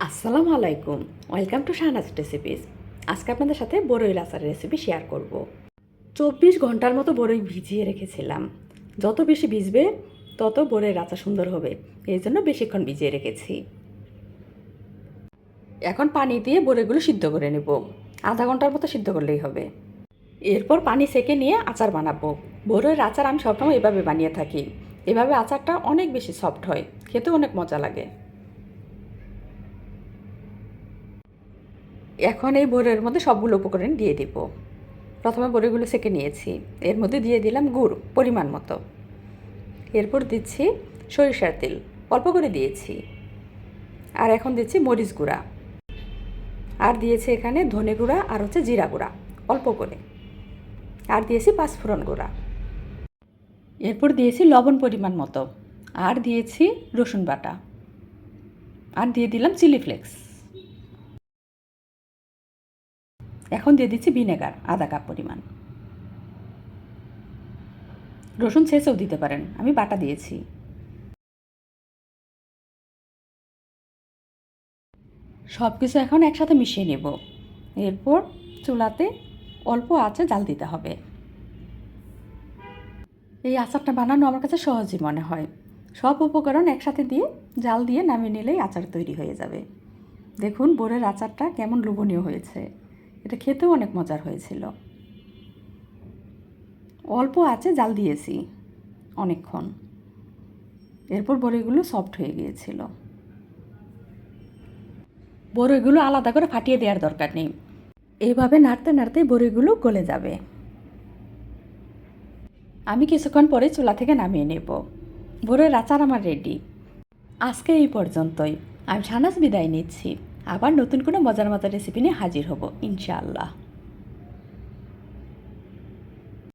আসসালামু আলাইকুম, welcome to Shahnaz recipes. আজকে আপনাদের সাথে বরই আচারের রেসিপি শেয়ার করব। 24 ঘন্টার মতো বরই ভিজিয়ে রেখেছিলাম। যত বেশি ভিজবে তত বরইয়ের আচার সুন্দর হবে, এই জন্য বেশিক্ষণ ভিজিয়ে রেখেছি। এখন পানি দিয়ে বরইগুলো সিদ্ধ করে নেব। আধা ঘন্টার মতো সিদ্ধ করলেই হবে। এরপর পানি সেকে নিয়ে আচার বানাবো। বরইয়ের আচার আমি সবসময় এভাবে বানিয়ে থাকি। এভাবে আচারটা অনেক বেশি সফট হয়, খেতেও অনেক মজা লাগে। এখন এই বড়ির মধ্যে সবগুলো উপকরণ দিয়ে দিব। প্রথমে বড়িগুলো সেঁকে নিয়েছি, এর মধ্যে দিয়ে দিলাম গুড় পরিমাণ মতো। এরপর দিচ্ছি সরিষার তেল, অল্প করে দিয়েছি। আর এখন দিচ্ছি মরিচ গুঁড়া, আর দিয়েছি এখানে ধনে গুঁড়া আর জিরা গুঁড়া অল্প করে, আর দিয়েছি পাঁচফোড়ন গুঁড়া। এরপর দিয়েছি লবণ পরিমাণ মতো, আর দিয়েছি রসুন বাটা, আর দিয়ে দিলাম চিলি ফ্লেক্স। এখন দিয়ে দিচ্ছি ভিনেগার আধা কাপ পরিমাণ। রসুন ছেঁচেও দিতে পারেন, আমি বাটা দিয়েছি। সব কিছু এখন একসাথে মিশিয়ে নেব। এরপর চুলাতে অল্প আঁচে জাল দিতে হবে। এই আচারটা বানানো আমার কাছে সহজই মনে হয়। সব উপকরণ একসাথে দিয়ে জাল দিয়ে নামিয়ে নিলেই আচার তৈরি হয়ে যাবে। দেখুন বোরের আচারটা কেমন লোভনীয় হয়েছে, এটা খেতেও অনেক মজার হয়েছিল। অল্প আঁচে জাল দিয়েছি অনেকক্ষণ, এরপর বড়িগুলো সফট হয়ে গিয়েছিল। বড়িগুলো আলাদা করে ফাটিয়ে দেওয়ার দরকার নেই, এইভাবে নাড়তে নাড়তে বড়িগুলো গলে যাবে। আমি কিছুক্ষণ পরে চুলা থেকে নামিয়ে নেব। বড়ির আচার আমার রেডি। আজকে এই পর্যন্তই। আমি শাহনাজ বিদায় নিচ্ছি। আবার নতুন কোনো মজার মজার রেসিপি নিয়ে হাজির হব ইনশাআল্লাহ।